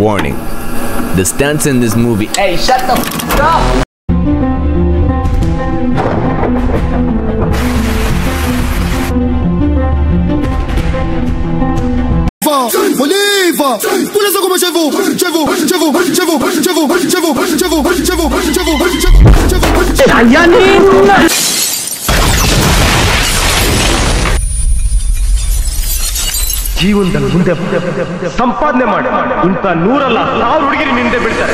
Warning. The stunts in this movie. Hey, shut the f up! Oliva! Polícia como ಜೀವನದಲ್ಲಿ ಮುಂದೆ ಸಂಪಾದನೆ ಮಾಡಿ ಇಂಥ 100,000 ಹುಡುಗಿರಿ ನಿಂದೆ ಬಿಡ್ತಾರೆ.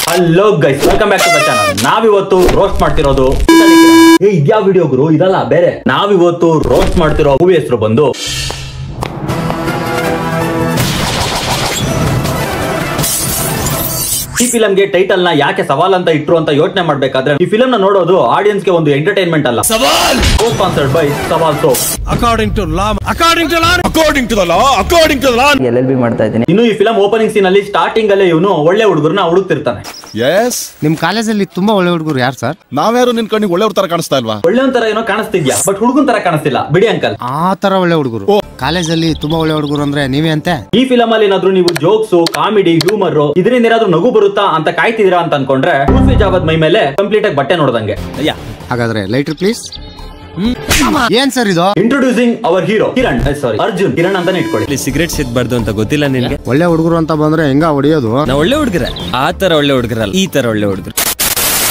Hello guys, welcome back to the channel. ನಾವಿವತ್ತು ರೋಸ್ಟ್ ಮಾಡ್ತಿರೋದು ಇದ್ಯಾವ ವಿಡಿಯೋ ಗುರು, ಇದಲ್ಲ ಬೇರೆ. ನಾವಿವತ್ತು ರೋಸ್ಟ್ ಮಾಡ್ತಿರೋ ಮೂವಿ ಹೆಸರು ಬಂದು ಈ ಫಿಲಂ ಗೆ ಟೈಟಲ್ ನ ಯಾಕೆ ಸವಾಲ್ ಅಂತ ಇಟ್ರು ಅಂತ ಯೋಚನೆ ಮಾಡ್ಬೇಕಾದ್ರೆ ಈ ಫಿಲಂ ನ ನೋಡೋದು ಆಡಿಯನ್ಸ್ ಗೆ ಒಂದು ಎಂಟರ್ಟೈನ್ಮೆಂಟ್ ಅಲ್ಲ, sponsored by Sawal soap. According to law, according to law, according to the law, according to the law. LLB ಮಾಡ್ತಾ ಇದ್ದೀನಿ. ಇನ್ನು ಈ ಫಿಲಂ ಓಪನಿಂಗ್ ಸೀನ್ ಅಲ್ಲಿ ಸ್ಟಾರ್ಟಿಂಗ್ ಅಲ್ಲೇ ಇವನು ಒಳ್ಳೆ ಹುಡುಗರನ್ನ ಹುಡುಕ್ತಿರ್ತಾನೆ. ನಿಮ್ ಕಾಲೇಜಲ್ಲಿ ತುಂಬಾ ಒಳ್ಳೆ ಹುಡುಗರು ಯಾರು ಸರ್? ನಾವ್ಯಾರು ನಿನ್ ಕಣ್ಣಿಗೆ ಒಳ್ಳೆಯವ್ರ ತರ ಕಾಣಿಸ್ತಾ ಇಲ್ವಾ? ಒಳ್ಳೆಯವನ್ ತರ ಏನೋ ಕಾಣಿಸ್ತಿದ್ಯಾ, ಬಟ್ ಹುಡುಗನ್ ತರ ಕಾಣಿಸ್ತಿಲ್ಲ ಬಿಡಿ ಅಂಕಲ್. ಆ ತರ ಒಳ್ಳೆ ಹುಡುಗರು ಕಾಲೇಜಲ್ಲಿ ತುಂಬಾ ಒಳ್ಳೆ ಹುಡುಗರು ಅಂದ್ರೆ ನೀವೇ ಅಂತೆ. ಈ ಫಿಲಂ ಅಲ್ಲಿ ಏನಾದ್ರು ನೀವು ಜೋಕ್ಸ್, ಕಾಮಿಡಿ, ಹ್ಯೂಮರ್ ಇದರಿಂದ ಏನಾದ್ರು ನಗು ಬರುತ್ತಾ ಅಂತ ಕಾಯ್ತಿದೀರಾ ಅಂತ ಅನ್ಕೊಂಡ್ರೆ ಉಲ್ಫಿ ಜಾವದ್ ಮೈ ಮೇಲೆ ಕಂಪ್ಲೀಟ್ ಆಗಿ ಬಟ್ಟೆ ನೋಡ್ದಂಗೆ. ಹಾಗಾದ್ರೆ ಲೈಟರ್ ಪ್ಲೀಸ್. ಏನ್ ಸರ್ ಇದು? ಇಂಟ್ರೊಡ್ಯೂಸಿಂಗ್ ಅವರ್ ಹೀರೋ ಕಿರಣ್, ಸಾರಿ ಅರ್ಜುನ್. ಕಿರಣ್ ಅಂತಾನೆ ಇಟ್ಕೊಳ್ಳಿ. ಸಿಗರೇಟ್ ಸಿಗ್ಬಾರ್ದು ಅಂತ ಗೊತ್ತಿಲ್ಲ ನಿನ್ಗೆ? ಒಳ್ಳೆ ಹುಡುಗರು ಅಂತ ಬಂದ್ರೆ ಹೆಂಗ ಹೊಡಿಯೋದು? ನಾ ಒಳ್ಳೆ ಹುಡುಗರ, ಆ ತರ ಒಳ್ಳೆ ಹುಡುಗರಲ್ಲ, ಈ ತರ ಒಳ್ಳೆ ಹುಡುಗರು.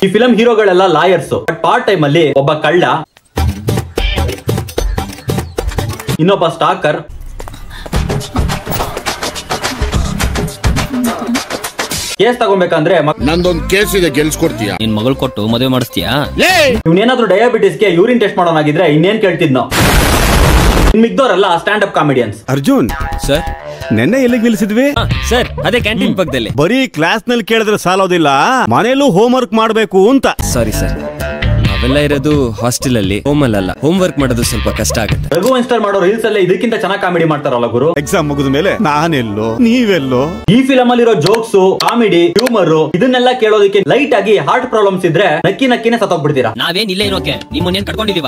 ಈ ಫಿಲಂ ಹೀರೋಗಳೆಲ್ಲ ಲಾಯರ್ಸ್, ಬಟ್ ಪಾರ್ಟ್ ಟೈಮ್ ಅಲ್ಲಿ ಒಬ್ಬ ಕಳ್ಳ, ಇನ್ನೊಬ್ಬ ಸ್ಟಾಕರ್, ಕೇಸ್ ತಗೋಬೇಕಂದ್ರೆ ನಂದೊಂದು ಕೇಸ್ ಇದೆ, ಗೆಲ್ಸ್ಕೊಡ್ತೀಯಾ? ನಿನ್ ಮಗಳು ಕೊಟ್ಟು ಮದುವೆ ಮಾಡಿಸ್ತೀಯಾ? ಇವ್ನೇನಾದ್ರೂ ಡಯಾಬಿಟಿಸ್ಗೆ ಯೂರಿನ್ ಟೆಸ್ಟ್ ಮಾಡೋನಾಗಿದ್ರೆ ಇನ್ನೇನ್ ಕೇಳ್ತಿದ್ನೋ. ಮಿಗ್ದೋರಲ್ಲ stand up comedians. Arjun sir, ನೆನ್ನೆ ಎಲ್ಲಿಗೆ ನಿಲ್ಸಿದ್ವಿ ಸರ್ ಅದೇ ಕ್ಯಾಂಟೀನ್ ಪಕ್ಕದಲ್ಲಿ. ಬರೀ ಕ್ಲಾಸ್ ನಲ್ಲಿ ಕೇಳಿದ್ರೆ ಸಾಲೋದಿಲ್ಲ, ಮನೇಲೂ ಹೋಮ್ ವರ್ಕ್ ಮಾಡ್ಬೇಕು ಅಂತ. ಸಾರಿ ಸರ್, ನಾವೆಲ್ಲ ಇರೋದು ಹಾಸ್ಟೆಲ್ ಅಲ್ಲಿ, ಹೋಮ್ ಅಲ್ಲ. ಹೋಮ್ ವರ್ಕ್ ಮಾಡೋದು ಸ್ವಲ್ಪ ಕಷ್ಟ ಆಗುತ್ತೆ. ರಘು ಇನ್ಸ್ಟಾಲ್ ಮಾಡೋ ರೀಲ್ಸ್ ಅಲ್ಲೇ ಇದಕ್ಕಿಂತ ಚೆನ್ನಾಗಿ ಕಾಮಿಡಿ ಮಾಡ್ತಾರಲ್ಲ ಗುರು. ಎಕ್ಸಾಮ್ ಮುಗಿದ ಮೇಲೆ ನಾನೆಲ್ಲೋ ನೀವೆಲ್ಲೋ. ಈ ಫಿಲಂ ಅಲ್ಲಿರೋ ಜೋಕ್ಸ್, ಕಾಮಿಡಿ, ಹ್ಯೂಮರ್ ಇದನ್ನೆಲ್ಲ ಕೇಳೋದಕ್ಕೆ ಲೈಟ್ ಆಗಿ ಹಾರ್ಟ್ ಪ್ರಾಬ್ಲಮ್ಸ್ ಇದ್ರೆ ನಕ್ಕಿನೇ ಸತ್ತೋಗ್ಬಿಡ್ತೀರಾ. ನಾವೇನ್ ಇಲ್ಲೇ ಇರೋಕೆ ನಿಮ್ಮನ್ನೇನ್ ಕಟ್ಕೊಂಡಿದೀವ?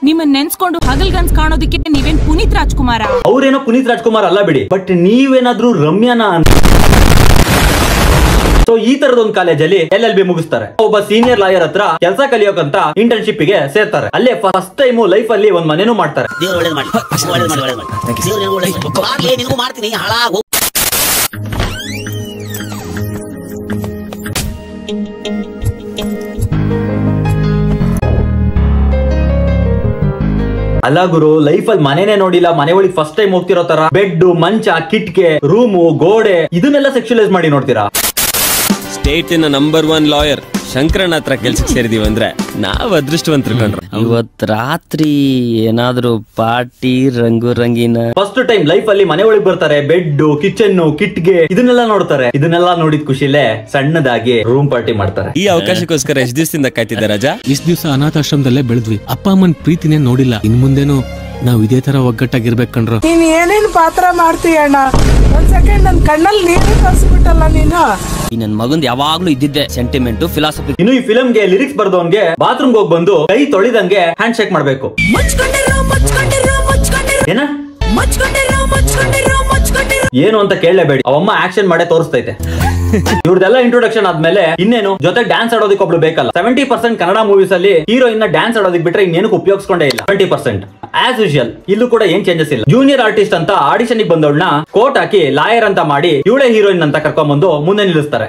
ನಿಮ್ಮನ್ನ ನೆನ್ಸ್ಕೊಂಡು ಹಗಲ್ಗನ್ಸ್ ಕಾಣೋದಕ್ಕೆ ನೀವೇನ್ ಪುನೀತ್ ರಾಜ್ಕುಮಾರ? ಅವ್ರೇನೋ ಪುನೀತ್ ರಾಜ್ಕುಮಾರ್ ಅಲ್ಲ ಬಿಡಿ, ಬಟ್ ನೀವೇನಾದ್ರೂ ರಮ್ಯಾನ ಅಂತ. ಸೊ ಈ ತರದೊಂದು ಕಾಲೇಜಲ್ಲಿ LLB ಮುಗಿಸ್ತಾರೆ. ಒಬ್ಬ ಸೀನಿಯರ್ ಲಾಯರ್ ಹತ್ರ ಕೆಲಸ ಕಲಿಯೋಕಂತ ಇಂಟರ್ನ್ಶಿಪ್ ಗೆ ಸೇರ್ತಾರೆ. ಅಲ್ಲೇ ಫಸ್ಟ್ ಟೈಮ್ ಲೈಫ್ ಅಲ್ಲಿ ಒಂದ್ ಮನೇನು ಮಾಡ್ತಾರೆ. ಅಲ್ಲ ಗುರು, ಲೈಫ್ ಅಲ್ಲಿ ಮನೇನೆ ನೋಡಿಲ್ಲ, ಮನೆ ಒಳಗೆ ಫಸ್ಟ್ ಟೈಮ್ ಹೋಗ್ತಿರೋ ತರ ಬೆಡ್, ಮಂಚ, ಕಿಟ್ಕೆ, ರೂಮು, ಗೋಡೆ ಇದನ್ನೆಲ್ಲ ಸೆಕ್ಷುಲೈಸ್ ಮಾಡಿ ನೋಡ್ತೀರಾ? ಸ್ಟೇಟ್ ನ ನಂಬರ್ 1 ಲಾಯರ್ ಶಂಕರಣ್ಣ ಹತ್ರ ಕೆಲ್ಸಕ್ಕೆ ಸೇರಿದೀವಿ ಅಂದ್ರೆ ನಾವ್ ಅದೃಷ್ಟವಂತರು ಕಣ್ರು. ಇವತ್ ರಾತ್ರಿ ಏನಾದ್ರು ಪಾರ್ಟಿ ರಂಗು ರಂಗಿನ. ಫಸ್ಟ್ ಟೈಮ್ ಲೈಫ್ ಅಲ್ಲಿ ಮನೆ ಒಳಗೆ ಬರ್ತಾರೆ, ಬೆಡ್, ಕಿಚನ್, ಕಿಟ್ಗೆ ಇದನ್ನೆಲ್ಲ ನೋಡ್ತಾರೆ. ಇದನ್ನೆಲ್ಲ ನೋಡಿದ ಖುಷಿಲೇ ಸಣ್ಣದಾಗಿ ರೂಮ್ ಪಾರ್ಟಿ ಮಾಡ್ತಾರೆ. ಈ ಅವಕಾಶಕ್ಕೋಸ್ಕರ ಎಷ್ಟು ದಿವಸದಿಂದ ಕಾಯ್ತಿದ್ದ ರಾಜಾ? ಇಷ್ಟ ದಿವಸ ಅನಾಥಾಶ್ರಮದಲ್ಲೇ ಬೆಳೆದ್ವಿ. ಅಪ್ಪ ಅಮ್ಮನ್ ಪ್ರೀತಿನೇ ನೋಡಿಲ್ಲ. ಇನ್ ಮುಂದೇನು ನಾವ್ ಇದೇ ತರ ಒಗ್ಗಟ್ಟಾಗಿರ್ಬೇಕು ಕಣ್ರು. ನೀನ್ ಏನೇನ್ ಪಾತ್ರ ಮಾಡ್ತೀಯಣ್ಣ, ಒಂದ್ ಸೆಕೆಂಡ್ ನನ್ ಕಣ್ಣಲ್ಲಿ ನೀರು ತೋರಿಸ್ಬಿಟ್ಟಲ್ಲ ನೀನು. ಈ ನನ್ ಮಗಂದ್ ಯಾವಾಗ್ಲೂ ಇದ್ದಿದ್ದೆ ಸೆಂಟಿಮೆಂಟ್, ಫಿಲಾಸಫಿ. ಇನ್ನು ಈ ಫಿಲಂ ಗೆ ಲಿರಿಕ್ಸ್ ಬರ್ದವನ್ಗೆ ಬಾತ್ರೂಮ್ ಹೋಗಿ ಬಂದು ಕೈ ತೊಳಿದಂಗೆ ಹ್ಯಾಂಡ್ ಶೇಕ್ ಮಾಡ್ಬೇಕು. ಏನ ಏನು ಅಂತ ಕೇಳಲೇಬೇಡಿ, ಅವಮ್ಮ ಆಕ್ಷನ್ ಮಾಡೇ ತೋರಿಸ್ತೈತೆ. ಇವ್ರದೆಲ್ಲ ಇಂಟ್ರೊಡಕ್ಷನ್ ಆದ್ಮೇಲೆ ಇನ್ನೇನು ಜೊತೆ ಡ್ಯಾನ್ಸ್ ಆಡೋದಕ್ಕೆ ಒಬ್ಳು ಬೇಕಲ್ಲ. 70% ಕನ್ನಡ ಮೂವೀಸ್ ಅಲ್ಲಿ ಹೀರೋಯಿನ್ ಡ್ಯಾನ್ಸ್ ಆಡೋದಕ್ಕೆ ಬಿಟ್ರೆ ಇನ್ನೇನಕ್ಕೆ ಉಪಯೋಗಿಸ್ಕೊಂಡೇ ಇಲ್ಲ. 20% ಆಸ್ ಯೂಶುವಲ್ ಇಲ್ಲೂ ಕೂಡ ಏನ್ ಚೇಂಜಸ್ ಇಲ್ಲ. ಜೂನಿಯರ್ ಆರ್ಟಿಸ್ಟ್ ಅಂತ ಆಡಿಷನ್ ಬಂದವಳನ್ನ ಕೋಟ್ ಹಾಕಿ ಲಾಯರ್ ಅಂತ ಮಾಡಿ ಇವಳೇ ಹೀರೋಯಿನ್ ಅಂತ ಕರ್ಕೊಂಡ್ ಬಂದು ಮುಂದೆ ನಿಲ್ಲಿಸ್ತಾರೆ.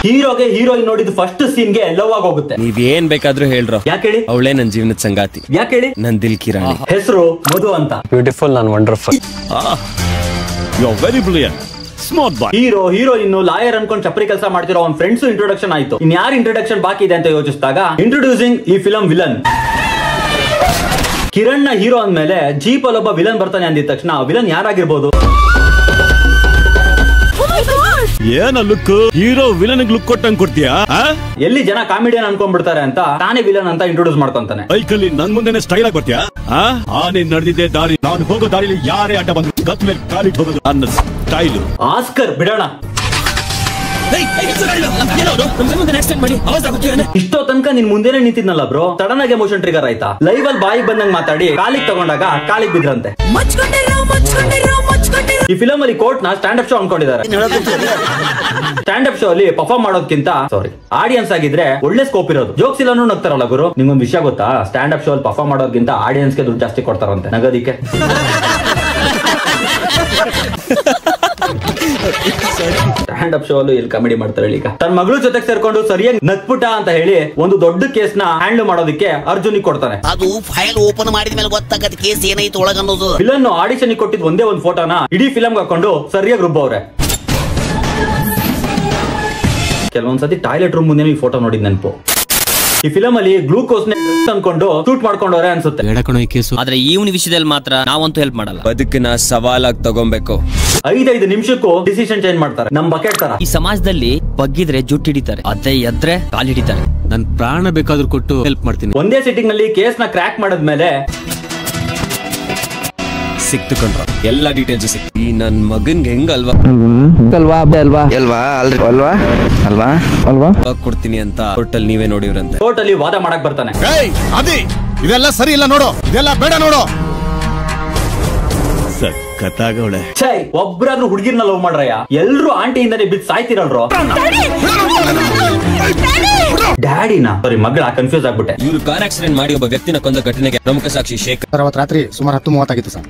ಹೀರೋಗೆ ಹೀರೋಯಿನ್ ನೋಡಿದ ಫಸ್ಟ್ ಸೀನ್ ಗೆ ಲವ್ ಆಗೋಗುತ್ತೆ. ನೀವ್ ಏನ್ ಬೇಕಾದ್ರೂ ಹೇಳ್ರೋ. ಯಾಕೆ ಹೇಳಿ? ಅವಳೇ ನನ್ ಜೀವನದ ಸಂಗಾತಿ. ಯಾಕೆ ಹೇಳಿ? ನನ್ ದಿಲ್ ಕಿರಾಣಿ. ಹೆಸರು ಮಧು ಅಂತ. Beautiful and wonderful. You are very brilliant, smart boy. Hero heroine lawyer ಅನ್ಕೊಂಡ್ ಚಪ್ರಿ ಕೆಲಸ ಮಾಡ್ತಿರೋ ಅವ್ನ ಫ್ರೆಂಡ್ಸ್ ಇಂಟ್ರೊಡಕ್ಷನ್ ಆಯ್ತು. ಇನ್ ಯಾರು ಇಂಟ್ರೊಡಕ್ಷನ್ ಬಾಕಿ ಇದೆ ಅಂತ ಯೋಚಿಸಿದಾಗ ಇಂಟ್ರೊಡ್ಯೂಸಿಂಗ್ ಈ ಫಿಲಂ ವಿಲನ್. ಕಿರಣ್ ನ ಹೀರೋ ಅಂದ್ಮೇಲೆ ಜೀಪ್ ಅಲ್ಲಿ ಒಬ್ಬ ವಿಲನ್ ಬರ್ತಾನೆ ಅಂದಿದ ತಕ್ಷಣ ವಿಲನ್ ಯಾರಾಗಿರ್ಬೋದು? ಏನ ಲುಕ್, ಹೀರೋ ವಿಲನ್ ಲುಕ್ ಕೊಟ್ಟಂಗ್ ಕೊಡ್ತೀಯಾ? ಎಲ್ಲಿ ಜನ ಕಾಮಿಡಿಯನ್ ಅನ್ಕೊಂಡ್ಬಿಡ್ತಾರೆ ಅಂತ ತಾನೇ ವಿಲನ್ ಅಂತ ಇಂಟ್ರೊಡ್ಯೂಸ್ ಮಾಡ್ಕೊಂತಾನೆ. ಬೈಕಲ್ಲಿ ನನ್ ಮುಂದೆನೆ ಸ್ಟೈಲ್ ಆಗಿ ಬರ್ತೀಯಾ? ಆನೆ ನಡೆದಿದ್ದೆ ದಾರಿ, ನಾನು ಹೋಗೋ ದಾರಿಲಿ ಯಾರೇ ಅಡ್ಡ ಬಂದ್ರು ಗತ್ ಮೇಲೆ ಕಾಲಿಟ್ಟು ಹೋಗೋದು ನನ್ನ ಸ್ಟೈಲ್. ಆಸ್ಕರ್ ಬಿಡೋಣ. ಇಷ್ಟೋ ತನಕ ನಿನ್ ಮುಂದೆನೆ ನಿಂತಿದ್ನಲ್ಲ ಬ್ರೋ, ಸಡನ್ ಆಗಿ ಎಮೋಷನ್ ಟ್ರಿಗರ್ ಆಯ್ತಾ? ಲೈವ್ ಅಲ್ಲಿ ಬಾಯಿಗೆ ಬಂದಂಗ್ ಮಾತಾಡಿ ಕಾಲಿಗೆ ತಗೊಂಡಾಗ ಕಾಲಿಗೆ ಬಿದ್ರಂತೆ. ಈ ಫಿಲಮ್ ಅಲ್ಲಿ ಕೋರ್ಟ್ ನ ಸ್ಟ್ಯಾಂಡ್ ಅಪ್ ಶೋ ಅನ್ಕೊಂಡಿದ್ದಾರೆ. ಸ್ಟ್ಯಾಂಡ್ ಅಪ್ ಶೋ ಅಲ್ಲಿ ಪರ್ಫಾರ್ಮ್ ಮಾಡೋದಕ್ಕಿಂತ ಆಡಿಯನ್ಸ್ ಆಗಿದ್ರೆ ಒಳ್ಳೆ ಸ್ಕೋಪ್ ಇರೋದು. ಜೋಕ್ಸ್ ಇಲ್ಲ ನಗ್ತಾರಲ್ಲ ಗುರು. ನಿಮ್ಗೊಂದು ವಿಷಯ ಗೊತ್ತಾ? ಸ್ಟ್ಯಾಂಡ್ ಅಪ್ ಶೋ ಅಲ್ಲಿ ಪರ್ಫಾರ್ಮ್ ಮಾಡೋದಕ್ಕಿಂತ ಆಡಿಯನ್ಸ್ ಗೆ ದುಡ್ಡು ಜಾಸ್ತಿ ಕೊಡ್ತಾರಂತೆ ನಗದಿಕ್ಕೆ. ಸ್ಟ್ಯಾಂಡ್ ಅಪ್ ಶೋ ಅಲ್ಲೂ ಇಲ್ಲಿ ಕಾಮಿಡಿ ಮಾಡ್ತಾರೆ. ಈಗ ತನ್ನ ಮಗಳು ಜೊತೆಗೆ ಸೇರ್ಕೊಂಡು ಸರಿಯಾಗಿ ನಗ್ಬಿಟ ಅಂತ ಹೇಳಿ ಒಂದು ದೊಡ್ಡ ಕೇಸ್ ನ ಹ್ಯಾಂಡಲ್ ಮಾಡೋದಕ್ಕೆ ಅರ್ಜುನ್ ಕೊಡ್ತಾನೆ. ಅದು ಫೈಲ್ ಓಪನ್ ಮಾಡಿದ ಮೇಲೆ ಗೊತ್ತಾಗತ್ತೆ ಕೇಸ್ ಏನೈತೆ ಒಳಗ ಅನ್ನೋದು. ವಿಲನ್ ಆಡಿಷನ್ ಕೊಟ್ಟಿದ್ ಒಂದೇ ಒಂದು ಫೋಟೋನ ಇಡೀ ಫಿಲಮ್ ಹಾಕೊಂಡು ಸರಿಯಾಗಿ ರುಬ್ಬವ್ರೆ. ಕೆಲವೊಂದ್ಸತಿ ಟಾಯ್ಲೆಟ್ ರೂಮ್ ಮುಂದೆ ಈ ಫೋಟೋ ನೋಡಿದ್ ನೆನಪು. ಈ ಫಿಲಮ್ ಅಲ್ಲಿ ಗ್ಲೂಕೋಸ್ ಅನ್ಕೊಂಡು ಶೂಟ್ ಮಾಡ್ಕೊಂಡವ್ರೆ ಅನ್ಸುತ್ತೆ. ಆದ್ರೆ ಇವನ್ ವಿಷಯದಲ್ಲಿ ಮಾತ್ರ ನಾವಂತೂ ಹೆಲ್ಪ್ ಮಾಡಲ್ಲ. ಬದುಕನ್ನ ಸವಾಲಾಗಿ ತಗೊಬೇಕು. 5 ನಿಮಿಷಕ್ಕೂ ಡಿಸಿಷನ್ ಚೇಂಜ್ ಮಾಡ್ತಾರೆ. ನಮ್ ಬಕೆಟ್ ತರ. ಈ ಸಮಾಜದಲ್ಲಿ ಬಗ್ಗಿದ್ರೆ ಜುಟ್ಟು ಹಿಡಿತಾರೆ, ಅದೇ ಎದ್ರೆ ಕಾಲ್ ಹಿಡಿತಾರೆ. ನನ್ ಪ್ರಾಣ ಬೇಕಾದ್ರೂ ಕೊಟ್ಟು ಹೆಲ್ಪ್ ಮಾಡ್ತೀನಿ. ಒಂದೇ ಸಿಟ್ಟಿಂಗ್ ನಲ್ಲಿ ಕೇಸ್ ನ ಕ್ರ್ಯಾಕ್ ಮಾಡಿದ್ಮೇಲೆ ಸಿಕ್ತುಕೊಂಡ್ರ ಎಲ್ಲಾ ಡೀಟೇಲ್ಸ್ ಸಿಕ್ತು. ಈ ನನ್ ಮಗನ್ಗೆ ಹೆಂಗಲ್ವಾ ಕೊಡ್ತೀನಿ ಅಂತ ಕೋರ್ಟಲ್ ನೀವೇ ನೋಡಿವ್ರಂತೆ. ಕೋರ್ಟ್ ಅಲ್ಲಿ ವಾದ ಮಾಡಕ್ ಬರ್ತಾನೆ. ಇದೆಲ್ಲ ಸರಿ ಇಲ್ಲ ನೋಡು, ಇದೆಲ್ಲ ಬೇಡ ನೋಡು. ಸಕ್ಕತ್ತಾಗವಳೆ. ಒಬ್ರಾದ್ರೂ ಹುಡುಗಿರ್ನ ಲವ್ ಮಾಡ್ರಯ್ಯ. ಎಲ್ರು ಆಂಟಿಯಿಂದನೇ ಬಿದ್ದು ಸಾಯ್ತಿರಲ್ರೋ. ಡ್ಯಾಡಿನ ಸಾರಿ ಮಗಳ ಕನ್ಫ್ಯೂಸ್ ಆಗ್ಬಿಟ್ಟೆ. ಇವ್ರು ಕಾರ್ ಆಕ್ಸಿಡೆಂಟ್ ಮಾಡಿ ಒಬ್ಬ ವ್ಯಕ್ತಿನ ಕೊಂದ ಘಟನೆಗೆ ಪ್ರಮುಖ ಸಾಕ್ಷಿ ಶೇಖರ್. ಅವತ್ತು ರಾತ್ರಿ ಸುಮಾರು 10:30 ಆಗಿತ್ತು ಸರ್.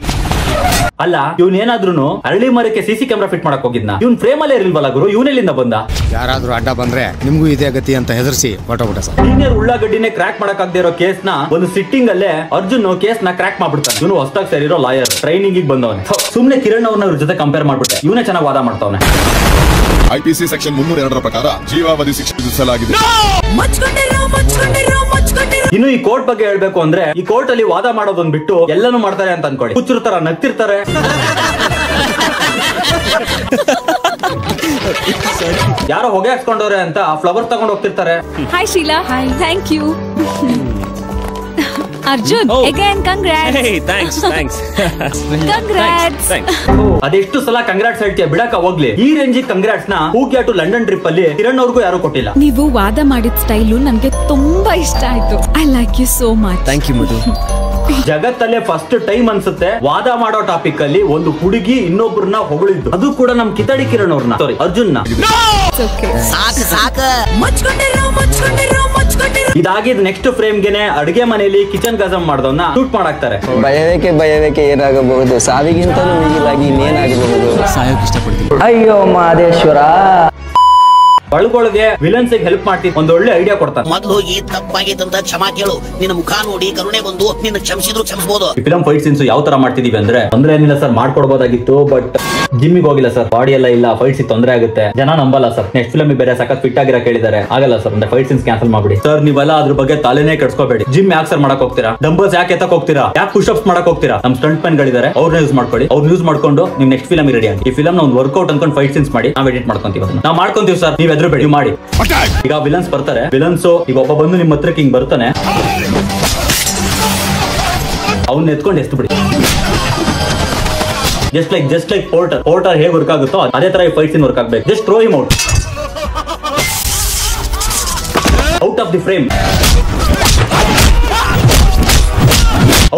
ಅಲ್ಲ ಇವ್ನ ಏನಾದ್ರೂ ಅರಳಿ ಮರಕ್ಕೆ ಸಿಸಿ ಕ್ಯಾಮೆರಾ ಫಿಟ್ ಮಾಡಕ್ ಹೋಗಿದ್ನ? ಇವ್ನ್ ಫ್ರೇಮ್ ಅಲ್ಲೇ ಇರ್ಲಿಲ್ವಲ್ಲ ಗುರು, ಇವನೆಲ್ಲಿಂದ ಬಂದ? ಯಾರಾದ್ರೂ ಅಡ್ಡ ಬಂದ್ರೆ ನಿಮ್ಗೂ ಇದೇ ಗತಿ ಅಂತ ಹೆದರ್ಸಿ ಹೊರಟೋಗ್ಬಿಟ್ಟ ಸರ್. ಸೀನಿಯರ್ ಉಳ್ಳಾಗಡ್ಡಿನೇ ಕ್ರ್ಯಾಕ್ ಮಾಡಕ್ ಆಗದೆ ಇರೋ ಕೇಸ್ ನ ಒಂದು ಸಿಟ್ಟಿಂಗ್ ಅಲ್ಲೇ ಅರ್ಜುನ್ ಕೇಸ್ ನ ಕ್ರ್ಯಾಕ್ ಮಾಡ್ಬಿಡ್ತಾನೆ. ಇವನು ಹೊಸದಾಗಿ ಸೇರಿರೋ ಲಾಯರ್, ಟ್ರೈನಿಂಗ್ ಬಂದವನೆ. ಸುಮ್ನೆ ಕಿರಣ್ ಅವ್ರನ್ನ ಇವ್ರ ಜೊತೆ ಕಂಪೇರ್ ಮಾಡ್ಬಿಟ್ಟೆ. ಇವನೇ ಚೆನ್ನಾಗಿ ವಾದ ಮಾಡ್ತಾವನೆ. IPC ಸೆಕ್ಷನ್ 302 ಪ್ರಕಾರ ಜೀವಾವಧಿ ಶಿಕ್ಷೆ ವಿಧಿಸಲಾಗಿದೆ. ಇನ್ನು ಈ ಕೋರ್ಟ್ ಬಗ್ಗೆ ಹೇಳ್ಬೇಕು ಅಂದ್ರೆ, ಈ ಕೋರ್ಟ್ ಅಲ್ಲಿ ವಾದ ಮಾಡೋದನ್ನ ಬಿಟ್ಟು ಎಲ್ಲಾನು ಮಾಡ್ತಾರೆ ಅಂತ ಅನ್ಕೊಳ್ಳಿ. ಹುಚ್ಚಿರ್ತಾರ, ನಗ್ತಿರ್ತಾರೆ. ಯಾರೋ ಹೊಗೆ ಹಾಕ್ಸ್ಕೊಂಡವ್ರೆ ಅಂತ ಫ್ಲವರ್ಸ್ ತಗೊಂಡು ಹೋಗ್ತಿರ್ತಾರೆ. Hi Sheela. Hi, thank you. Arjun again congrats. Hey, thanks. Congrats. ಅದೆಷ್ಟು ಸಲ ಕಂಗ್ರಾಟ್ಸ್ ಹೇಳ್ತೀಯ ಬಿಡಕ ಹೋಗ್ಲಿ. ಈ ರೇಂಜಿಗೆ ಕಂಗ್ರಾಟ್ಸ್ ನ ಹೂಗ್ಯಾ ಟು ಲಂಡನ್ ಟ್ರಿಪ್ ಅಲ್ಲಿ ಕಿರಣ್ ಅವ್ರಿಗೂ ಯಾರು ಕೊಟ್ಟಿಲ್ಲ. ನೀವು ವಾದ ಮಾಡಿದ ಸ್ಟೈಲು ನನ್ಗೆ ತುಂಬಾ ಇಷ್ಟ ಆಯ್ತು. I like you so much. Thank you Madhu. ಜಗತ್ತಲ್ಲೇ ಫಸ್ಟ್ ಟೈಮ್ ಅನ್ಸುತ್ತೆ ವಾದ ಮಾಡೋ ಟಾಪಿಕ್ ಅಲ್ಲಿ ಒಂದು ಹುಡುಗಿ ಇನ್ನೊಬ್ರನ್ನ ಹೊಗಳಿದ್ದು, ಅದು ಕೂಡ ನಮ್ ಕಿತಾಡಿ ಕಿರಣ್ ಅವ್ರನ್ನ, ಸಾರಿ ಅರ್ಜುನ್ ನ. ಇದಾಗಿದ್ ನೆಕ್ಸ್ಟ್ ಫ್ರೇಮ್ ಗೆನೆ ಅಡಿಗೆ ಮನೆಯಲ್ಲಿ ಕಿಚನ್ ಗಜಮ್ ಮಾಡ್ದವನ್ನ ಶೂಟ್ ಮಾಡಾಕ್ತಾರೆ. ಭಯವೇ ಏನಾಗಬಹುದು, ಸಾವಿಗಿಂತಲೂ ಮಿಗಿಲಾಗಿ ಇನ್ನೇನಾಗಬಹುದು. ಸಾಯೋಕ್ ಇಷ್ಟಪಡ್ತೀನಿ. ಅಯ್ಯೋ ಮಾದೇಶ್ವರ. ಒಳಗೊಳಗೆ ವಿಲನ್ಸ್ ಹೆಲ್ಪ್ ಮಾಡ್ತೀನಿ ಒಂದು ಒಳ್ಳೆ ಐಡಿಯಾ ಕೊಡ್ತಾನೆ. ಮೊದ್ಲು ಹೋಗಿ ತಪ್ಪಾಗಿತ್ತಂತ ಕ್ಷಮಾ ಕೇಳು. ನಿನ್ನ ಮುಖ ನೋಡಿ ಕರುಣೆ ಬಂದು ನಿನ್ನ ಕ್ಷಮಿಸಿದ್ರು ಕ್ಷಮಿಸಬಹುದು. ಈ ಫಿಲಂ ಫೈಟ್ ಸೀನ್ಸ್ ಯಾವ ತರ ಮಾಡ್ತಿದೀವಿ ಅಂದ್ರೆ, ತೊಂದ್ರೆ ಏನಿಲ್ಲ ಸರ್, ಮಾಡ್ಕೊಡ್ಬೋದಾಗಿತ್ತು, ಬಟ್ ಜಿಮ್ಮಿಗೆ ಹೋಗಿಲ್ಲ ಸರ್, ಬಾಡಿ ಎಲ್ಲ ಇಲ್ಲ, ಫೈಟ್ಸ್ ತೊಂದರೆ ಆಗುತ್ತೆ, ಜನ ನಂಬಲ್ಲ ಸರ್. ನೆಕ್ಸ್ಟ್ ಫಿಲಮ್ ಬೇರೆ ಸಖತ್ ಫಿಟ್ ಆಗಿರ ಕೇಳಿದಾರೆ, ಆಗಲ್ಲ ಸರ್, ಅಂದ್ರೆ ಫೈಟ್ ಸೀನ್ಸ್ ಕ್ಯಾನ್ಸಲ್ ಮಾಡ್ಬಿಡಿ ಸರ್. ನೀವೆಲ್ಲ ಅದ್ರ ಬಗ್ಗೆ ತಲೆನೇ ಕೆಡ್ಸ್ಕೋಬೇಡಿ. ಜಿಮ್ ಯಾಕೆ ಸರ್ ಮಾಡಕ್ ಹೋಗ್ತೀರಾ? ಡಂಬಲ್ಸ್ ಯಾಕೆ ಎತ್ತಕ್ ಹೋಗ್ತೀರಾ? ಯಾಕೆ ಪುಷ್ ಅಪ್ಸ್ ಮಾಡಕ್ ಹೋಗ್ತೀರಾ? ನಮ್ ಸ್ಟಂಟ್ ಮೆನ್ ಗಳಿದ್ದಾರೆ, ಅವ್ರನ್ನ ಯೂಸ್ ಮಾಡ್ಕೊಳ್ಳಿ. ಅವ್ರನ್ನ ಯೂಸ್ ಮಾಡ್ಕೊಂಡು ನಿಮ್ ನೆಕ್ಸ್ಟ್ ಫಿಲಮ್ ರೆಡಿ ಆಗಿ ಈ ಫಿಲಮ್ ನ ಒಂದು ವರ್ಕೌಟ್ ಅನ್ಕೊಂಡು ಫೈಟ್ ಸೀನ್ಸ್ ಮಾಡಿ ನಾವ್ ಎಡಿಟ್ ಮಾಡ್ಕೊಂತೀವಿ. ನಾವು ಮಾಡ್ಕೊಂತೀವಿ ಸರ್, ನೀವ್ ಎದುರು ಮಾಡಿ. ಈಗ ವಿಲನ್ಸ್ ಬರ್ತಾರೆ. ವಿಲನ್ಸ್ ಈಗ ಒಬ್ಬ ಬಂದು ನಿಮ್ ಹತ್ರಕ್ಕೆ ಹಿಂಗ್ ಬರ್ತಾನೆ, ಅವ್ನ ಎತ್ಕೊಂಡು ಎಸ್ತು ಬಿಡಿ. ಜಸ್ಟ್ ಲೈಕ್ ಪೋರ್ಟರ್ ಹೇಗೆ ವರ್ಕ್ ಆಗುತ್ತೋ ಅದೇ ತರ ಫೈಟ್ ಸೀನ್ ವರ್ಕ್ ಆಗ್ಬೇಕು. Just throw him out of the frame,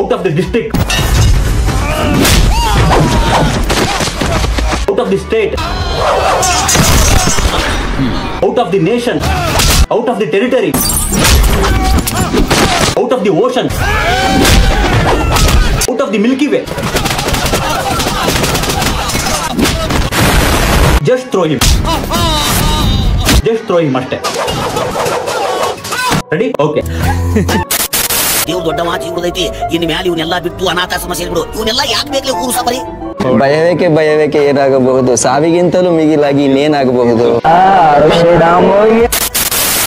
out of the district, out of the state, out of the nation, out of the territory, out of the ocean, out of the Milky Way. Just throw him ಅಷ್ಟೇ. Ready? Okay. ನೀವು ದೊಡ್ಡ ಮಾತು ಇವ್ರದೈತಿ. ಇನ್ ಮ್ಯಾಲ ಇವನ್ನೆಲ್ಲ ಬಿಟ್ಟು ಅನಾಥಾಶ್ರಮ ಸೇರಿಬಿಡು. ಇವನ್ನೆಲ್ಲ ಯಾಕೆ ಬೇಕಲೇ ಊರು ಸಬರಿ? ಭಯವೇ ಏನಾಗಬಹುದು, ಸಾವಿಗಿಂತಲೂ ಮಿಗಿಲಾಗಿ ಇನ್ನೇನಾಗಬಹುದು.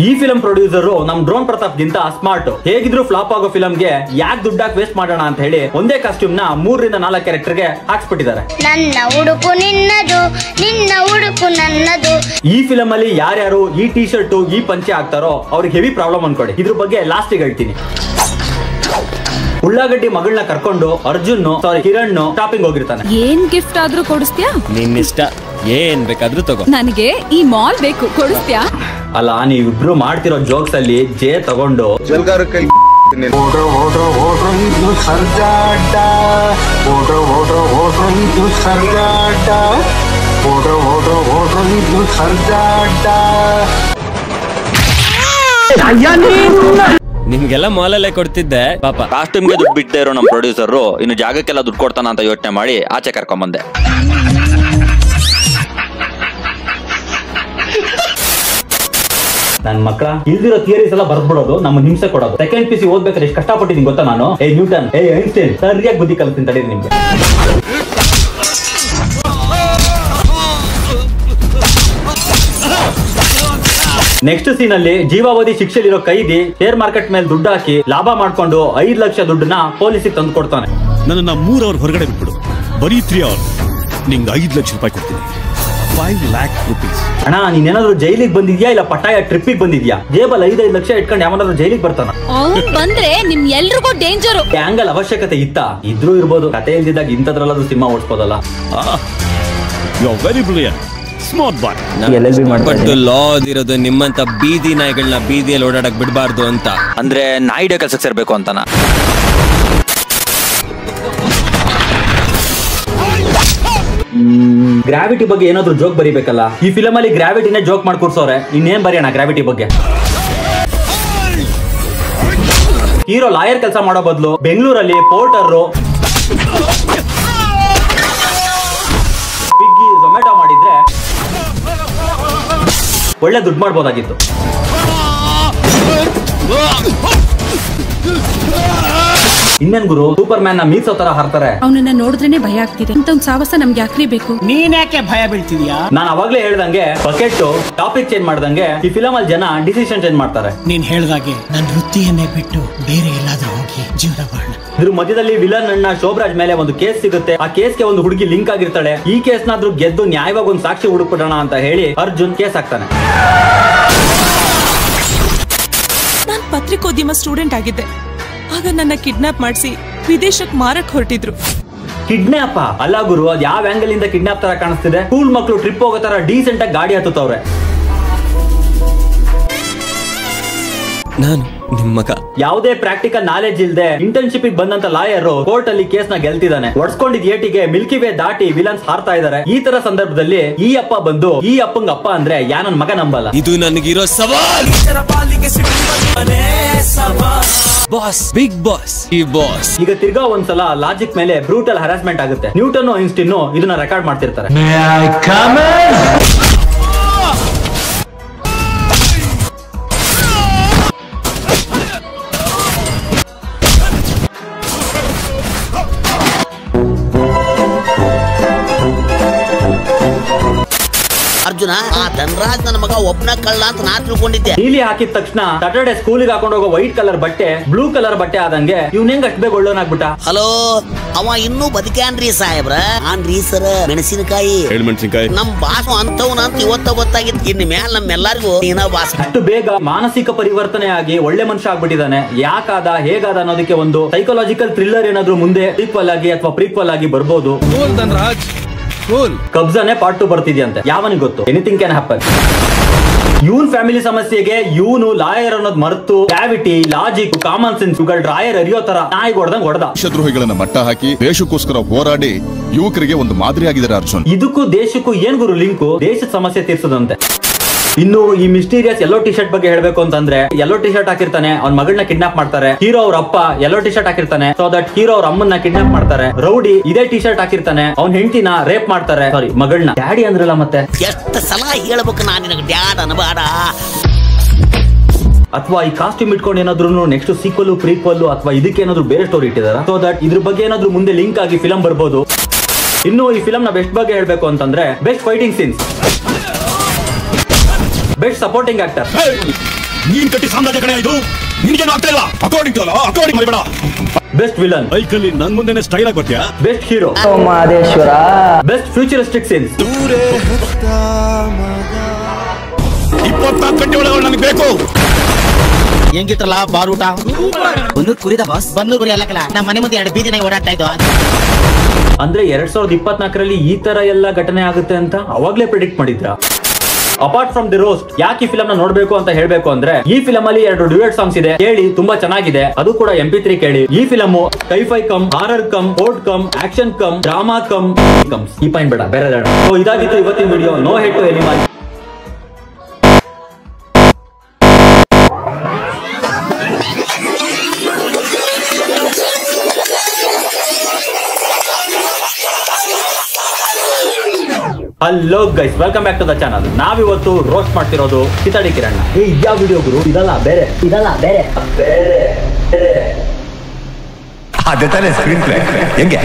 ಈ ಫಿಲಂ ಪ್ರೊಡ್ಯೂಸರ್ ನಮ್ ಡ್ರೋನ್ ಪ್ರತಾಪ್ ಗಿಂತ ಸ್ಮಾರ್ಟ್. ಹೇಗಿದ್ರು ಫ್ಲಾಪ್ ಆಗೋ ಫಿಲಂಗೆ ಯಾಕೆ ದುಡ್ಡಾಕ್ ವೇಸ್ಟ್ ಮಾಡೋಣ ಅಂತ ಹೇಳಿ ಒಂದೇ ಕಾಸ್ಟ್ಯೂಮ್ ನ 3 ರಿಂದ 4 ಕ್ಯಾರೆಕ್ಟರ್ ಗೆ ಹಾಕ್ಸ್ಬಿಟ್ಟಿದ್ದಾರೆ. ನನ್ನ ಉಡುಪು ನಿನ್ನದು, ನಿನ್ನ ಉಡುಪು ನನ್ನದು. ಈ ಫಿಲಂ ಅಲ್ಲಿ ಯಾರ್ಯಾರು ಈ ಟಿ ಶರ್ಟ್ ಈ ಪಂಚೆ ಹಾಕ್ತಾರೋ ಅವ್ರಿಗೆ ಹೆವಿ ಪ್ರಾಬ್ಲಮ್ ಅನ್ಕೊಡಿ. ಇದ್ರ ಬಗ್ಗೆ ಲಾಸ್ಟ್ ಹೇಳ್ತೀನಿ. ಉಳ್ಳಾಗಡ್ಡಿ ಮಗಳನ್ನ ಕರ್ಕೊಂಡು ಅರ್ಜುನ್ ಕಿರಣ್ ಶಾಪಿಂಗ್ ಹೋಗಿರ್ತಾನೆ. ಏನ್ ಗಿಫ್ಟ್ ಆದ್ರೂ ಕೊಡಿಸ್ತೀಯಾ? ನಿನ್ನಿಷ್ಟ, ಏನ್ ಬೇಕಾದ್ರೂ ತಗೋ. ನನಗೆ ಈ ಮಾಲ್ ಬೇಕು, ಕೊಡಿಸ್ತೀಯಾ? ಅಲ್ಲ, ನೀವಿಬ್ರು ಮಾಡ್ತಿರೋ ಜೋಕ್ಸ್ ಅಲ್ಲಿ ಜೇ ತಗೊಂಡು ನಿಮ್ಗೆಲ್ಲ ಮಾಲಲ್ಲೇ ಕೊಡ್ತಿದ್ದೆ ಪಾಪ. ಕಾಸ್ಟ್ಯೂಮ್ಗೆ ದುಡ್ಡು ಬಿಟ್ಟೇ ಇರೋ ನಮ್ಮ ಪ್ರೊಡ್ಯೂಸರ್ ಇನ್ನು ಜಾಗಕ್ಕೆಲ್ಲ ದುಡ್ಡು ಕೊಡ್ತಾನ ಅಂತ ಯೋಚನೆ ಮಾಡಿ ಆಚೆ ಕರ್ಕೊಂಬಂದೆ. ನನ್ ಮಕ್ಕಳ ಇಲ್ದಿರೋ ಥಿಯರೀಸ್ ಎಲ್ಲ ಬರ್ದ್ಬಿಡೋದು, ನಮ್ಮ ಹಿಂಸೆ ಕೊಡೋದು. ಸೆಕೆಂಡ್ PC ಓದ್ಬೇಕಾದ್ರೆ ಎಷ್ಟು ಕಷ್ಟಪಟ್ಟಿದ್ದೀನಿ ಗೊತ್ತಾ ನಾನು. ನ್ಯೂಟನ್, ಐನ್ಸ್ಟೈನ್ ಸರಿಯಾಗಿ ಬುದ್ಧಿ ಕಲಿಸ್ತೀನಿ ತಡೀರಿ ನಿಮ್ಗೆ. ನೆಕ್ಸ್ಟ್ ಸೀನ್ ಅಲ್ಲಿ ಜೀವಾವಧಿ ಶಿಕ್ಷೆಲಿರೋ ಕೈದಿ ಶೇರ್ ಮಾರ್ಕೆಟ್ ಮೇಲೆ ದುಡ್ಡು ಹಾಕಿ ಲಾಭ ಮಾಡ್ಕೊಂಡು 5 ಲಕ್ಷ ದುಡ್ಡನ್ನ ಪೊಲೀಸಿಗೆ ತಂದು ಕೊಡ್ತಾನೆ. ನನ್ನ 3 ಅವರ್ ಹೊರಗಡೆ ಬಿಟ್ಬಿಡು, ಬರೀ 3 ಅವರ್ ನಿಂಗೆ 5 ಲಕ್ಷ ರೂಪಾಯಿ ಕೊಡ್ತೀನಿ. 5 lakh rupees. ಅಣ್ಣ, ನೀನೇನಾದ್ರೂ ಜೈಲಿಗೆ ಬಂದಿದ್ಯಾ ಇಲ್ಲ ಪಟಾಯ ಟ್ರಿಪ್ಪಿಗೆ ಬಂದಿದ್ಯಾ? ಜೇಬಲ್ 5 ಲಕ್ಷ ಇಟ್ಕೊಂಡು ಯಾವನಾದ್ರೂ ಜೈಲಿಗೆ ಬರ್ತಾನ? ಬಂದ್ರೆ ನಿಮ್ ಎಲ್ರಿಗೂ ಡೇಂಜರ್. ಆಂಗಲ್ ಅವಶ್ಯಕತೆ ಇದ್ರೂ ಇರ್ಬೋದು. ಕತೆ ಇಲ್ದಿದ್ದಾಗ ಇಂಥದ್ರಲ್ಲಾದ್ರೂ ಸಿನಿಮಾ ಓಡಿಸ್ಬೋದಲ್ಲ. You are very brilliant, smart boy. But law ಇರೋದು ನಿಮ್ಮಂತ ಬೀದಿ ನಾಯಿಗಳನ್ನ ಬೀದಿಯಲ್ಲಿ ಓಡಾಡಕ್ ಬಿಡಬಾರ್ದು ಅಂತ. ಅಂದ್ರೆ ನಾಯಿಡ ಕೆಲಸಕ್ಕೆ ಸೇರ್ಬೇಕು ಅಂತನಾ? ಗ್ರಾವಿಟಿ ಬಗ್ಗೆ ಏನಾದ್ರು ಜೋಕ್ ಬರೀಬೇಕಲ್ಲ. ಈ ಫಿಲಮ್ ಅಲ್ಲಿ ಗ್ರಾವಿಟಿನೇ ಜೋಕ್ ಮಾಡಿ ಕೂರ್ಸೋರೆ, ಇನ್ನೇನ್ ಬರೆಯೋಣ ಗ್ರಾವಿಟಿ ಬಗ್ಗೆ? ಹೀರೋ ಲಾಯರ್ ಕೆಲಸ ಮಾಡೋ ಬದಲು ಬೆಂಗಳೂರಲ್ಲಿ ಪೋರ್ಟರ್, ಸ್ವಿಗ್ಗಿ, ಝೊಮ್ಯಾಟೊ ಮಾಡಿದ್ರೆ ಒಳ್ಳೆ ದುಡ್ಡು ಮಾಡ್ಬೋದಾಗಿತ್ತು. ಇನ್ನೇನ್ ಗುರು, ಸೂಪರ್ ಮ್ಯಾನ್ ನ ಮೀಸೋ ತರ ಹಾರ್ತಾರೆ. ಅವನನ್ನ ನೋಡಿದ್ರೇನೆ ಭಯ ಆಗ್ತಿದೆ. ಅಂತ ಒಂದು ಸಾಹಸ ನಮ್ಗೆ ಯಾಕ್ರಿ ಬೇಕು? ನೀನ್ ಯಾಕೆ ಭಯ ಬೀಳ್ತಿದ್ಯಾ? ನಾನು ಅವಾಗ್ಲೇ ಹೇಳ್ದಂಗೆ ಬಕೆಟ್ ಟಾಪಿಕ್ ಚೇಂಜ್ ಮಾಡ್ದಂಗೆ ಈ ಫಿಲಮ್ ಅಲ್ಲಿ ಜನ ಡಿಸಿಷನ್ ಚೇಂಜ್ ಮಾಡ್ತಾರೆ. ನೀನ್ ಹೇಳ್ದಾಗೆ ನನ್ನ ವೃತ್ತಿಯನ್ನೇ ಬಿಟ್ಟು ಬೇರೆ ಎಲ್ಲಾದ್ರೂ ಹೋಗಿ ಜೀವನ ಮಾಡೋಣ. ಇದ್ರ ಮಧ್ಯದಲ್ಲಿ ವಿಲನ್ ಅಣ್ಣ ಶೋಭರಾಜ್ ಮೇಲೆ ಒಂದು ಕೇಸ್ ಸಿಗುತ್ತೆ. ಆ ಕೇಸ್ಗೆ ಒಂದು ಹುಡುಗಿ ಲಿಂಕ್ ಆಗಿರ್ತಾಳೆ. ಈ ಕೇಸ್ನಾದ್ರೂ ಗೆದ್ದು ನ್ಯಾಯವಾಗಿ ಒಂದು ಸಾಕ್ಷಿ ಹುಡುಕ್ಬಿಡೋಣ ಅಂತ ಹೇಳಿ ಅರ್ಜುನ್ ಕೇಸ್ ಹಾಕ್ತಾನೆ. ನಾನ್ ಪತ್ರಿಕೋದ್ಯಮ ಸ್ಟೂಡೆಂಟ್ ಆಗಿದ್ದೆ. ಆಗ ನನ್ನ ಕಿಡ್ನಾಪ್ ಮಾಡಿಸಿ ವಿದೇಶಕ್ಕೆ ಮಾರಕ್ ಹೊರಟಿದ್ರು. ಕಿಡ್ನಾಪ್ ಅಲ್ಲ ಗುರು, ಅದ್ ಯಾವ ಆಂಗಲ್ ಇಂದ ಕಿಡ್ನಾಪ್ ತರ ಕಾಣಿಸ್ತಿದೆ? ಸ್ಕೂಲ್ ಮಕ್ಕಳು ಟ್ರಿಪ್ ಹೋಗೋ ತರ ಡೀಸೆಂಟ್ ಆಗಿ ಗಾಡಿ ಹತ್ತುತ್ತವ್ರೆ. ನಾನು ನಿಮ್ ಮಗ. ಯಾವುದೇ ಪ್ರಾಕ್ಟಿಕಲ್ ನಾಲೆಜ್ ಇಲ್ದೆ ಇಂಟರ್ನ್ಶಿಪ್ ಬಂದಂತ ಲಾಯರ್ ಕೋರ್ಟ್ ಅಲ್ಲಿ ಕೇಸ್ ನ ಗೆಲ್ತಿದ್ದಾನೆ. ಒಡ್ಸ್ಕೊಂಡಿದ್ ಏಟಿಗೆ ಮಿಲ್ಕಿ ವೇ ದಾಟಿ ವಿಲನ್ಸ್ ಹಾರ್ತಾ ಇದಾರೆ. ಈ ತರ ಸಂದರ್ಭದಲ್ಲಿ ಈ ಅಪ್ಪ ಬಂದು ಈ ಅಪ್ಪಂಗ ಅಪ್ಪ ಅಂದ್ರೆ ಯಾನನ್ ಮಗ ನಂಬಲ್ಲ. ಇದು ನನಗಿರೋ ಸವಾಲ್. ಬಾಸ್, ಬಿಗ್ ಬಾಸ್, ಈ ಬಾಸ್. ಈಗ ತಿರ್ಗಾ ಒಂದ್ಸಲ ಲಾಜಿಕ್ ಮೇಲೆ ಬ್ರೂಟಲ್ ಹರಾಸ್ಮೆಂಟ್ ಆಗುತ್ತೆ. ನ್ಯೂಟನ್, ಐನ್ಸ್ಟೈನ್ ಇದನ್ನ ರೆಕಾರ್ಡ್ ಮಾಡ್ತಿರ್ತಾರೆ. ಅರ್ಜುನ, ಆ ಧನರಾಜ್ ನನ್ನ ಮಗ ಒಬ್ನ ಕಳ್ಳ ಅಂತ ನಾ ತಿಳ್ಕೊಂಡಿದ್ದೆ. ನೀಲಿ ಹಾಕಿದ ತಕ್ಷಣ ಸಾಟರ್ಡೆ ಸ್ಕೂಲಿಗೆ ಹಾಕೊಂಡು ಹೋಗೋ ವೈಟ್ ಕಲರ್ ಬಟ್ಟೆ ಬ್ಲೂ ಕಲರ್ ಬಟ್ಟೆ ಆದಂಗೆ ಇವ್ನ ಹೆಂಗ್ ಅಷ್ಟು ಬೇಗ ಒಳ್ಳೋನಾಗ್ಬಿಟ್ಟ? ಹಲೋ, ಅವ ಇನ್ನೂ ಬದುಕ್ಯಾನ್ರಿ ಸಾಹೇಬ್ರ. ಆನ್ರಿ ಸರ್, ಮೆಣಸಿನಕಾಯಿ ನಮ್ ಬಾಸು ಅಂತವನ ಅಂತ ಇವತ್ತ ಗೊತ್ತಾಗಿತ್ತು. ಇನ್ ಮ್ಯಾಲ ನಮ್ಮೆಲ್ಲರಿಗೂ ನೀನ ಬಾಸ್. ಅಷ್ಟು ಬೇಗ ಮಾನಸಿಕ ಪರಿವರ್ತನೆ ಆಗಿ ಒಳ್ಳೆ ಮನುಷ್ಯ ಆಗ್ಬಿಟ್ಟಿದ್ದಾನೆ. ಯಾಕಾದ ಹೇಗಾದ ಅನ್ನೋದಕ್ಕೆ ಒಂದು ಸೈಕಾಲಜಿಕಲ್ ಥ್ರಿಲ್ಲರ್ ಏನಾದ್ರು ಮುಂದೆ ಸೀಕ್ವಲ್ ಆಗಿ ಅಥವಾ ಪ್ರೀಕ್ವಲ್ ಆಗಿ ಬರ್ಬೋದು. ಕಬ್ಜಾನೆ ಪಾರ್ಟ್ 2 ಬರ್ತಿದ್ಯಂತೆ. ಯಾವನಿಗೆ ಗೊತ್ತು? Anything can happen. Even family ಸಮಸ್ಯೆಗೆ ಇವನು ಲಾಯರ್ ಅನ್ನೋದು ಮರೆತು ಗ್ರಾವಿಟಿ, ಲಾಜಿಕ್, ಕಾಮನ್ ಸೆನ್ಸ್ ಇವುಗಳ ಡ್ರಾಯರ್ ಅರಿಯೋ ತರ ನಾಯಿ ಹೊಡೆದಂಗ್ ಹೊಡೆದ. ದೇಶದ್ರೋಹಿಗಳನ್ನ ಮಟ್ಟ ಹಾಕಿ ದೇಶಕ್ಕೋಸ್ಕರ ಹೋರಾಡಿ ಯುವಕರಿಗೆ ಒಂದು ಮಾದರಿಯಾಗಿದ್ದಾರೆ ಅರ್ಜುನ್. ಇದಕ್ಕೂ ದೇಶಕ್ಕೂ ಏನ್ ಗುರು ಲಿಂಕು? ದೇಶದ ಸಮಸ್ಯೆ ತೀರ್ಸದಂತೆ. ಇನ್ನು ಈ ಮಿಸ್ಟೀರಿಯಸ್ ಯೆಲ್ಲೋ ಟಿ ಶರ್ಟ್ ಬಗ್ಗೆ ಹೇಳ್ಬೇಕು ಅಂತಂದ್ರೆ, ಯೆಲ್ಲೋ ಟಿ ಶರ್ಟ್ ಹಾಕಿರ್ತಾನೆ, ಅವ್ನ ಮಗಳನ್ನ ಕಿಡ್ನಾಪ್ ಮಾಡ್ತಾರೆ. ಹೀರೋ ಅವ್ರ ಅಪ್ಪ ಯೆಲ್ಲೋ ಟಿ ಶರ್ಟ್ ಹಾಕಿರ್ತಾನೆ, ಸೊ ದಟ್ ಹೀರೋ ಅವ್ರ ಅಮ್ಮನ್ನ ಕಿಡ್ನಾಪ್ ಮಾಡ್ತಾರೆ. ರೌಡಿ ಇದೇ ಟಿ ಶರ್ಟ್ ಹಾಕಿರ್ತಾನೆ, ಅವ್ನ ಹೆಂಡತಿನ ರೇಪ್ ಮಾಡ್ತಾರೆ. ಸಾರಿ, ಮಗಳನ್ನ. ಡ್ಯಾಡಿ ಅಂದ್ರಲ್ಲ ಮತ್ತೆ ಎಷ್ಟು ಸಲ ಹೇಳ್ಬೇಕು ನಾನು ನಿನಗೆ ಡ್ಯಾಡ್ ಅನ್ಬೇಡ. ಅಥವಾ ಈ ಕಾಸ್ಟ್ಯೂಮ್ ಇಟ್ಕೊಂಡು ಏನಾದ್ರು ನೆಕ್ಸ್ಟ್ ಸೀಕ್ವಲ್, ಪ್ರೀಕ್ವಲ್ ಅಥವಾ ಇದಕ್ಕೆ ಏನಾದ್ರು ಬೇರೆ ಸ್ಟೋರಿ ಇಟ್ಟಿದಾರ, ಸೊ ದಟ್ ಇದ್ರ ಬಗ್ಗೆ ಏನಾದ್ರು ಮುಂದೆ ಲಿಂಕ್ ಆಗಿ ಫಿಲಂ ಬರ್ಬೋದು. ಇನ್ನು ಈ ಫಿಲಂ ನ ಬೆಸ್ಟ್ ಬಗ್ಗೆ ಹೇಳ್ಬೇಕು ಅಂತಂದ್ರೆ, best fighting scenes, best supporting actor. ನೀನ್ ಕಟ್ಟಿ ಸಾಮ್ರಾಜ್ಯ ಕಡೆ ಇದು ನಿನಗೇನು ಆಗ್ತಾ ಇಲ್ಲ. ಅಕಾರ್ಡಿಂಗ್ ಮಾಡಿಬೇಡ. Best villain. ಬೈಕಲ್ಲಿ ನನ್ ಮುಂದೆನೆ ಸ್ಟೈಲ್ ಆಗಿ ಬರ್ತೀಯಾ? Best hero. Mahadeshwara. Best futuristic scenes. 24 ಗಂಟೆ ಒಳಗೆ ನನಗೆ ಬೇಕು. ಹೆಂಗಿತ್ರಲ್ಲ ಬಾರ್ ಊಟ ಬನ್ನೂರ್ ಕುರಿದ ಬಾಸ್ ಬನ್ನೂರ್ ಕುರಿ ಅಲ್ಲಕಲ್ಲ ನಮ್ಮ ಮನೆ ಮುಂದೆ 2 ಬೀದಿನಾಗ ಓಡಾಡ್ತಾ ಇದ್ದು. ಅಂದ್ರೆ 2024ರಲ್ಲಿ ಈ ತರ ಎಲ್ಲ ಘಟನೆ ಆಗುತ್ತೆ ಅಂತ ಅವಾಗ್ಲೇ ಪ್ರಿಡಿಕ್ಟ್ ಮಾಡಿದ್ರ? ಅಪಾರ್ಟ್ ಫ್ರಮ್ ದಿ ರೋಸ್ಟ್, ಯಾಕೆ ಈ ಫಿಲಮ್ ನ ನೋಡ್ಬೇಕು ಅಂತ ಹೇಳ್ಬೇಕು ಅಂದ್ರೆ, ಈ ಫಿಲಮ್ ಅಲ್ಲಿ 2 ಡ್ಯೂಯೆಟ್ ಸಾಂಗ್ಸ್ ಇದೆ, ಕೇಳಿ ತುಂಬಾ ಚೆನ್ನಾಗಿದೆ. ಅದು ಕೂಡ MP3 ಕೇಳಿ. ಈ film scifi cum, horror cum, court cum, action cum, drama cum, ಈ ಪಾಯಿಂಟ್ ಬೇಡ ಬೇರೆ. ಸೊ ಇದಾಗಿತ್ತು ಇವತ್ತಿನ video. No hate to animal. Hello guys, welcome back to the channel. ನಾವಿವತ್ತು ರೋಸ್ಟ್ ಮಾಡ್ತಿರೋದು ಕಿತಾಡಿ ಕಿರಣ್ಣ. ಯಾವ ವಿಡಿಯೋ ಗುರು? ಇದಲ್ಲ ಬೇರೆ. ಅದೇ ತಾನೇ ಸ್ಕ್ರೀನ್ ಪ್ಲೇ. ಹೆಂಗೆ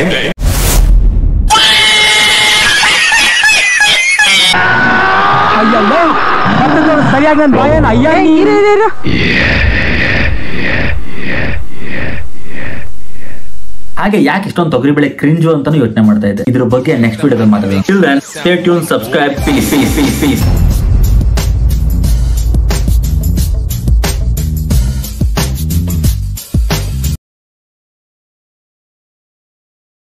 ಹಾಗೆ ಯಾಕೆ ಇಷ್ಟೊಂದು ತೊಗರಿ ಬೆಳೆ ಕ್ರಿಂಜು ಅಂತಾನು ಯೋಚನೆ ಮಾಡ್ತಾ ಇದ್ದೆ. ಇದ್ರ ಬಗ್ಗೆ ನೆಕ್ಸ್ಟ್ ವಿಡಿಯೋದಲ್ಲಿ ಮಾತಾಡೋಣ. Till then, stay tuned, subscribe, peace.